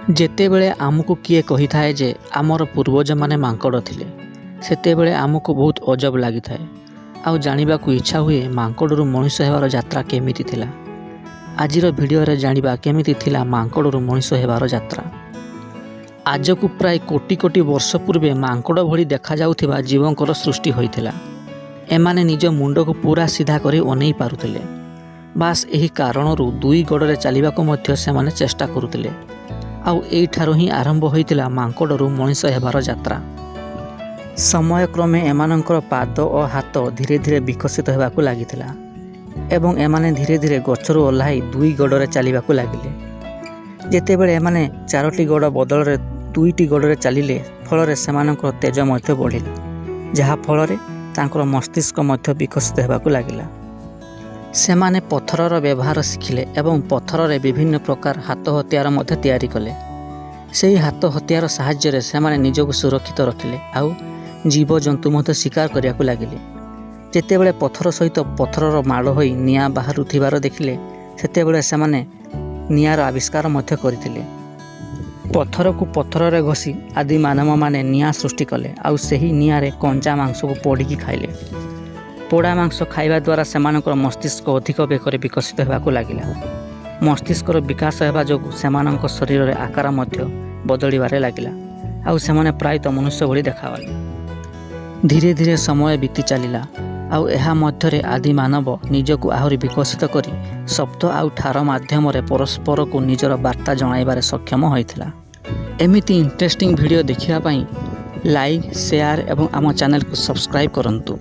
ଯେତେବେଳେ ଆମକୁ କିଏ କହିଥାଏ ଯେ ଆମର ପୂର୍ବଜମାନେ ମାଙ୍କଡ଼ ଥିଲେ, ସେତେବେଳେ ଆମକୁ ବହୁତ ଅଜବ ଲାଗିଥାଏ ଆଉ ଜାଣିବାକୁ ଇଚ୍ଛା ହୁଏ ମାଙ୍କଡ଼ରୁ ମଣିଷ ହେବାର ଯାତ୍ରା କେମିତି ଥିଲା। ଆଜିର ଭିଡ଼ିଓରେ ଜାଣିବା କେମିତି ଥିଲା ମାଙ୍କଡ଼ରୁ ମଣିଷ ହେବାର ଯାତ୍ରା। ଆଜକୁ ପ୍ରାୟ କୋଟି କୋଟି ବର୍ଷ ପୂର୍ବେ ମାଙ୍କଡ଼ ଭଳି ଦେଖାଯାଉଥିବା ଜୀବଙ୍କର ସୃଷ୍ଟି ହୋଇଥିଲା। ଏମାନେ ନିଜ ମୁଣ୍ଡକୁ ପୁରା ସିଧା କରି ଅନେଇ ପାରୁଥିଲେ। ବାସ୍ ଏହି କାରଣରୁ ଦୁଇ ଗୋଡ଼ରେ ଚାଲିବାକୁ ମଧ୍ୟ ସେମାନେ ଚେଷ୍ଟା କରୁଥିଲେ। ଆଉ ଏଇଠାରୁ ହିଁ ଆରମ୍ଭ ହୋଇଥିଲା ମାଙ୍କଡ଼ରୁ ମଣିଷ ହେବାର ଯାତ୍ରା। ସମୟକ୍ରମେ ଏମାନଙ୍କର ପାଦ ଓ ହାତ ଧୀରେ ଧୀରେ ବିକଶିତ ହେବାକୁ ଲାଗିଥିଲା ଏବଂ ଏମାନେ ଧୀରେ ଧୀରେ ଗଛରୁ ଓହ୍ଲାଇ ଦୁଇ ଗୋଡ଼ରେ ଚାଲିବାକୁ ଲାଗିଲେ। ଯେତେବେଳେ ଏମାନେ ଚାରୋଟି ଗୋଡ଼ ବଦଳରେ ଦୁଇଟି ଗୋଡ଼ରେ ଚାଲିଲେ, ଫଳରେ ସେମାନଙ୍କର ତେଜ ମଧ୍ୟ ବଢ଼ିଲା, ଯାହାଫଳରେ ତାଙ୍କର ମସ୍ତିଷ୍କ ମଧ୍ୟ ବିକଶିତ ହେବାକୁ ଲାଗିଲା। ସେମାନେ ପଥରର ବ୍ୟବହାର ଶିଖିଲେ ଏବଂ ପଥରରେ ବିଭିନ୍ନ ପ୍ରକାର ହାତ ହତିଆର ମଧ୍ୟ ତିଆରି କଲେ। ସେହି ହାତ ହତିଆର ସାହାଯ୍ୟରେ ସେମାନେ ନିଜକୁ ସୁରକ୍ଷିତ ରଖିଲେ ଆଉ ଜୀବଜନ୍ତୁ ମଧ୍ୟ ଶିକାର କରିବାକୁ ଲାଗିଲେ। ଯେତେବେଳେ ପଥର ସହିତ ପଥରର ମାଡ଼ ହୋଇ ନିଆଁ ବାହାରୁଥିବାର ଦେଖିଲେ, ସେତେବେଳେ ସେମାନେ ନିଆଁର ଆବିଷ୍କାର ମଧ୍ୟ କରିଥିଲେ। ପଥରକୁ ପଥରରେ ଘଷି ଆଦି ମାନବମାନେ ନିଆଁ ସୃଷ୍ଟି କଲେ ଆଉ ସେହି ନିଆଁରେ କଞ୍ଚା ମାଂସକୁ ପୋଡ଼ିକି ଖାଇଲେ। ପୋଡ଼ା ମାଂସ ଖାଇବା ଦ୍ୱାରା ସେମାନଙ୍କର ମସ୍ତିଷ୍କ ଅଧିକ ବେଗରେ ବିକଶିତ ହେବାକୁ ଲାଗିଲା। ମସ୍ତିଷ୍କର ବିକାଶ ହେବା ଯୋଗୁଁ ସେମାନଙ୍କ ଶରୀରରେ ଆକାର ମଧ୍ୟ ବଦଳିବାରେ ଲାଗିଲା ଆଉ ସେମାନେ ପ୍ରାୟତଃ ମନୁଷ୍ୟ ଭଳି ଦେଖାଗଲେ। ଧୀରେ ଧୀରେ ସମୟ ବିତି ଚାଲିଲା ଆଉ ଏହା ମଧ୍ୟରେ ଆଦି ମାନବ ନିଜକୁ ଆହୁରି ବିକଶିତ କରି ଶବ୍ଦ ଆଉ ଠାର ମାଧ୍ୟମରେ ପରସ୍ପରକୁ ନିଜର ବାର୍ତ୍ତା ଜଣାଇବାରେ ସକ୍ଷମ ହୋଇଥିଲା। ଏମିତି ଇଣ୍ଟରେଷ୍ଟିଂ ଭିଡ଼ିଓ ଦେଖିବା ପାଇଁ ଲାଇକ୍, ସେୟାର ଏବଂ ଆମ ଚ୍ୟାନେଲକୁ ସବସ୍କ୍ରାଇବ୍ କରନ୍ତୁ।